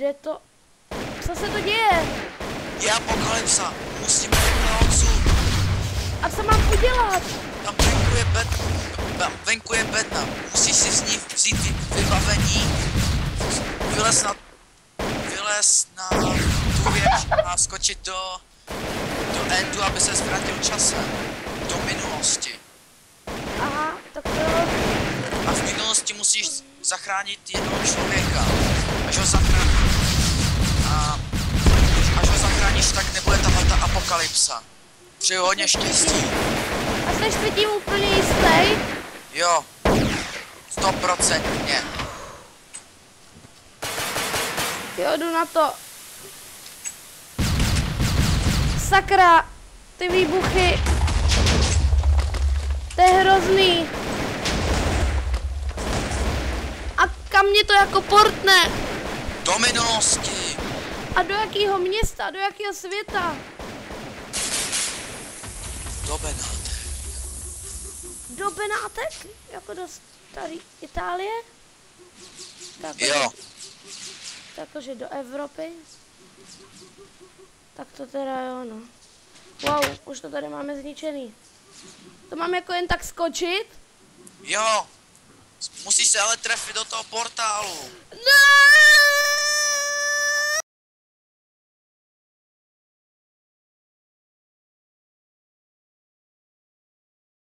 Bude to... Co se to děje? Je apokalypsa, musíme jít na odsud. A co mám udělat? Tam venku je bedna, musíš si z ní vzít vybavení, vylez na tu věž a skočit do endu, aby se zvrátil časem, do minulosti. Aha, tak to... A v minulosti musíš zachránit jednoho člověka. Až ho zachráníš, tak nebude tato apokalypsa. Přeju hodně štěstí. A jsi si tím úplně jistý? Jo, 100%. Jo, jdu na to. Sakra, ty výbuchy. To je hrozný. A kam mě to jako portne? Do minulosti. A do jakého města, do jakého světa? Do Benátek. Do Benátek? Jako do staré Itálie? Jo. Jakože do Evropy? Tak to teda jo, no. Wow, už to tady máme zničený. To mám jako jen tak skočit? Jo. Musíš se ale trefit do toho portálu. Ne!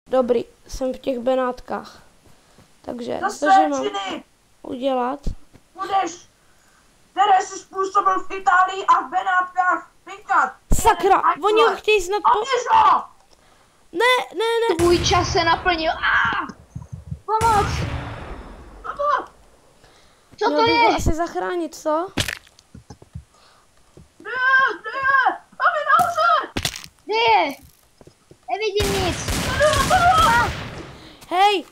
Dobrý, jsem v těch Benátkách. Takže, co mám udělat? Budeš, které jsi způsobil v Itálii a v Benátkách pinkat. Sakra, oni ho chtějí snad po... Ne. Tvůj čas se naplnil. Pomoc! Co to je? Měl bych ho asi zachránit, co? Máme nahoře! Kde je? Nevidím nic. Hej,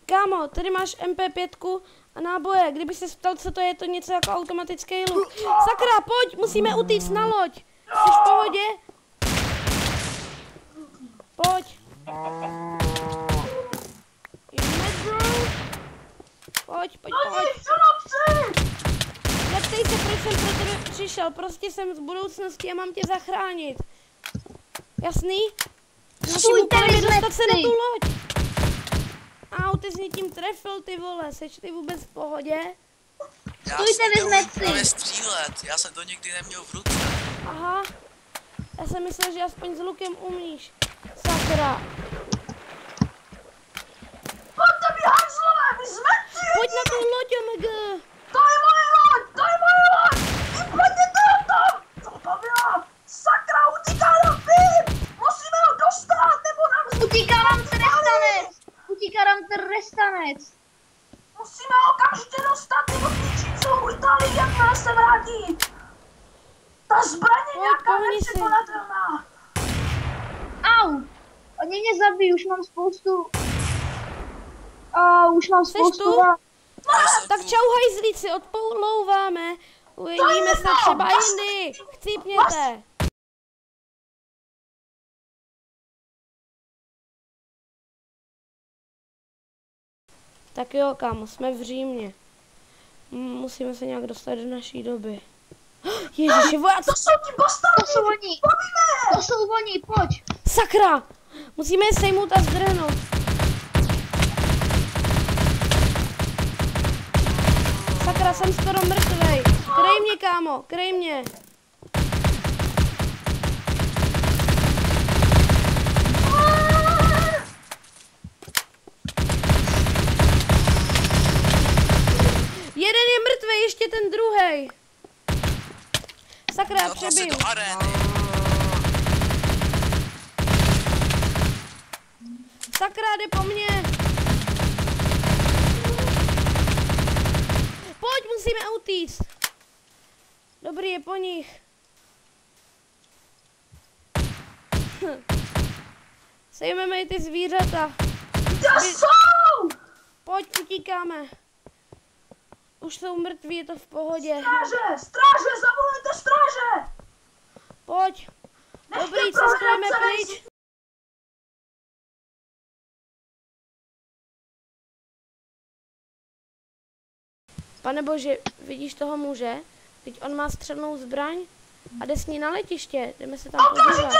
kámo, tady máš MP5 a náboje. Kdyby se ptal, co to je, to něco jako automatický luk. Sakra, pojď, musíme utíct na loď. Jsi v pohodě? Pojď. Pojď. Neptej se, proč jsem pro tebe přišel. Prostě jsem z budoucnosti a mám tě zachránit. Jasný? Naším úkolem je dostat se na tu loď. Au, ty jsi někým trefil, ty vole. Seš ty vůbec v pohodě? Stůjte, vezmet si. Já střílet, já jsem to nikdy neměl v ruce. Aha. Já jsem myslel, že aspoň s lukem umíš. Sakra. Pojďte mi hajzlové, vy zmetci! Pojď na tu loď, OMG. To je moje loď! Vypadněte ho tam! Co to bylo? Sakra, utíká nám pip! Musíme ho dostat, nebo nám Utíká nám trestanec. Musíme ho okamžitě dostat, nebo zničit celou Itálii, jakmile se vrátí! Ta zbraň je nějaká nepřekonatelná! Au! Oni mě zabijí, už mám spoustu... Tak čau hajzlíci, odpoulouváme. Uvidíme se třeba jindy. Chcípněte. Tak jo, kámo, jsme v Římě. Musíme se nějak dostat do naší doby. Ježiši, vojáci! To jsou ti bastardi! To jsou oni, pojď! Sakra! Musíme je sejmout a zdrhnout. Sakra, jsem skoro mrtvej. Kryj mě, kámo, kryj mě. Jeden je mrtvej, ještě ten druhej. Sakra, já přebiju. Sakra, jde po mně. Pojď, musíme utíct. Dobrý, je po nich. Sejmeme i ty zvířata. Kde jsou? Pojď, utíkáme. Už jsou mrtví, je to v pohodě. Stráže, zavolejte stráže! Pojď. Dobrý, cestujeme pryč. Pane bože, vidíš toho muže? Teď on má střelnou zbraň a jde s ní na letiště. Jdeme se tam podívat.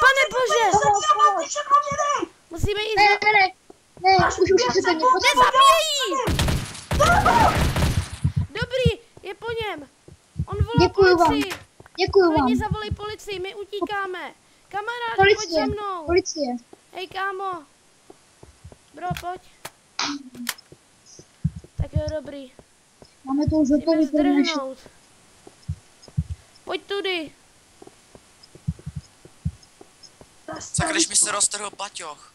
Pane bože! Musíme jít Ne, už se to Nezabíjejí! Dobrý, je po něm. On volá Děkuju vám. policii. Děkuju vám. Oni zavolej policii, my utíkáme. Kamaráde, pojď za mnou. Policie. Hej, kámo. Bro, pojď. Tak jo, dobrý. Máme to už Musíme hotový pro naše. zdrhnout. Pojď tudy. Když mi se roztrhl baťoch.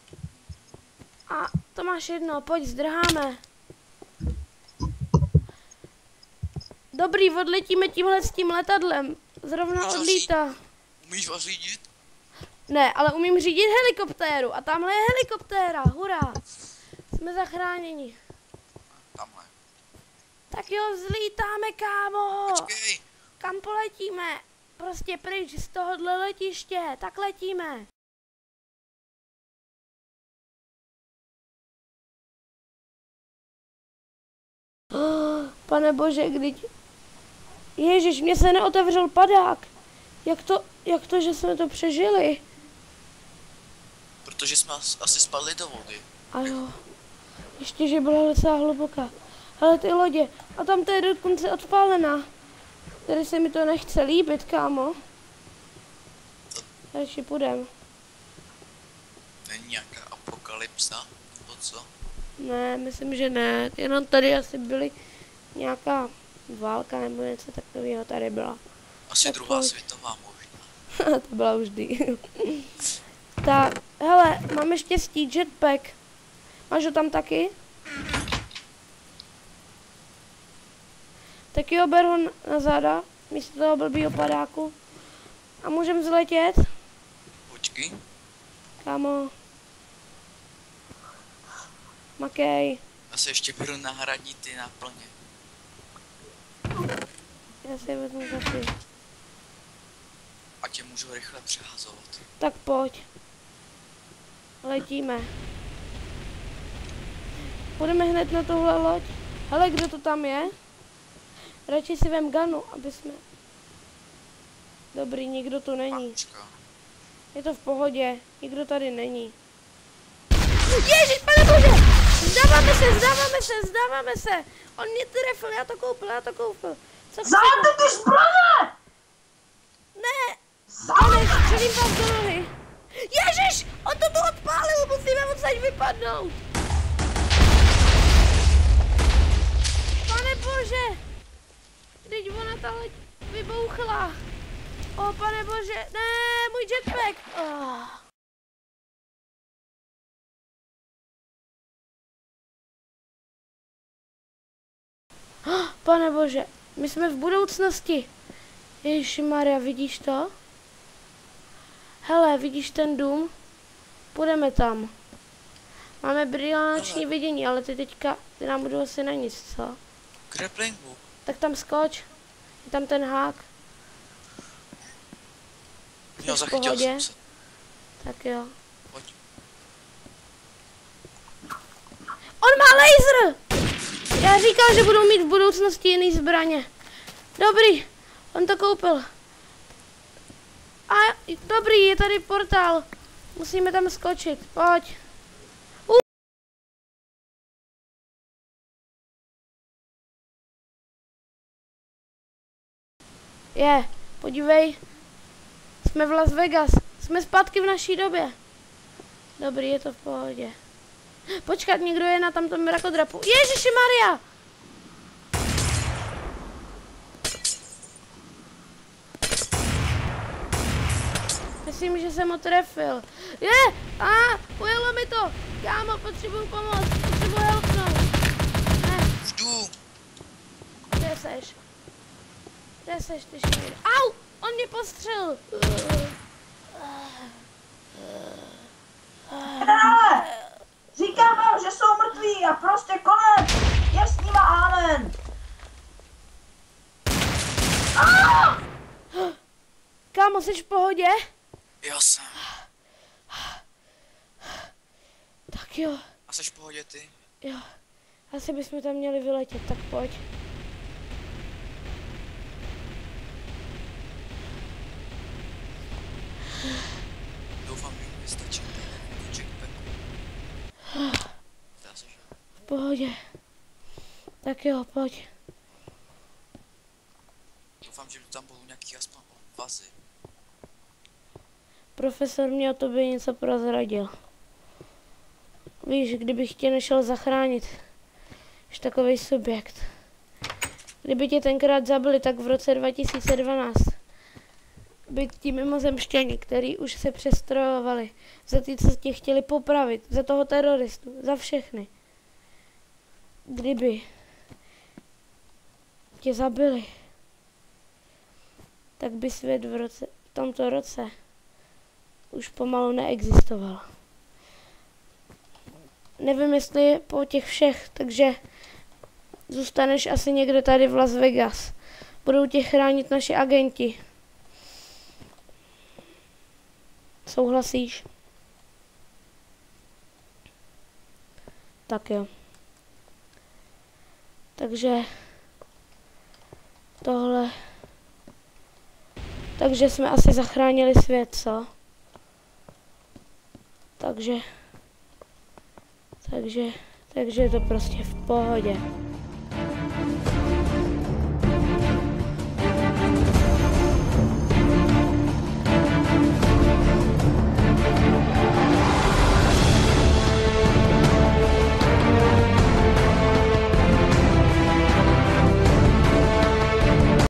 A to máš jedno, pojď, zdrháme. Dobrý, odletíme tímhle s tím letadlem. Zrovna Můžu odlítá. Umíš ho řídit? Ne, ale umím řídit helikoptéru. A tamhle je helikoptéra, hurá. Jsme zachráněni. Tamhle. Tak jo, zlítáme, kámo. Počkej. Kam poletíme? Prostě pryč z tohohle letiště. Tak letíme. Pane bože, když... Ježiš, mě se neotevřel padák. Jak to, že jsme to přežili? Protože jsme asi spadli do vody. A jo. Ještě, že byla docela hluboká. Ale ty lodě. A tam to je dokonce odpálená. Tady se mi to nechce líbit, kámo. Radši půjdem. Není nějaká apokalypsa? Nebo co? Ne, myslím, že ne. Jenom tady asi byly nějaká válka nebo něco takového tady byla. Asi Tak druhá pojď. světová možná. To byla už vždy. Tak, hele, máme štěstí, jetpack. Máš ho tam taky? Tak jo, ber ho na záda, místo toho blbýho padáku. A můžeme zletět? Počkej. Kámo. Makej. Já se ještě beru nahradit ty náplně. Já si je vezmu taky. A tě můžu rychle přehazovat. Tak pojď. Letíme. Půjdeme hned na tohle loď. Hele, kdo to tam je? Radši si vem ganu, aby jsme... Dobrý, nikdo tu není. Pačka. Je to v pohodě, nikdo tady není. Ježiš, pane bože! Zdáváme se! On mě trefil, já to koupil. Co chcete? Zájďte ty zbraně! Ne! Ale střelím vám do nohy. Ježiš! On to tu odpálil, musíme odsaď vypadnout. Pane bože! Teď ona ta leď vybouchla. O, pane bože, ne, můj jetpack. Pane bože, my jsme v budoucnosti. Ježišmarja, vidíš to? Hele, vidíš ten dům? Půjdeme tam. Máme brilantní vidění, ale ty nám budou asi na nic, co? Grappling hook. Tak tam skoč. Je tam ten hák. Jo, v zachytil pohodě? jsem se. Tak jo. Pojď. On má laser! Já říkal, že budou mít v budoucnosti jiný zbraně. Dobrý, on to koupil. A dobrý, je tady portál. Musíme tam skočit, pojď. Podívej. Jsme v Las Vegas. Jsme zpátky v naší době. Dobrý, je to v pohodě. Počkat, někdo je na tamtom mrakodrapu. Ježiši Maria! Myslím, že jsem ho trefil. Ujelo mi to. Kámo, potřebuju pomoc. Potřebuju helpnout. Ne. Jdu. Kde seš? Kde seš, ty šmír? Au! On mě postřelil. Generále! Říkám vám, že jsou mrtví a prostě konec! Je s nima amen! Kámo, jsi v pohodě? Jo, jsem. Tak jo. A jsi v pohodě ty? Jo. Asi bychom tam měli vyletět, tak pojď. pohodě. Tak jo, pojď. Doufám, že tam budou nějaký aspoň vazy. Profesor mě o tobě něco prozradil. Víš, kdybych tě nešel zachránit, jsi takovej subjekt. Kdyby tě tenkrát zabili, tak v roce 2012 by ti mimozemšťani, který už se přestrojovali, za ty, co tě chtěli popravit, za toho teroristu, za všechny. Kdyby tě zabili, tak by svět v tomto roce už pomalu neexistoval. Nevím, jestli je po těch všech, takže zůstaneš asi někde tady v Las Vegas. Budou tě chránit naši agenti. Souhlasíš? Tak jo. Takže tohle. Takže jsme asi zachránili svět, co? Takže je to prostě v pohodě.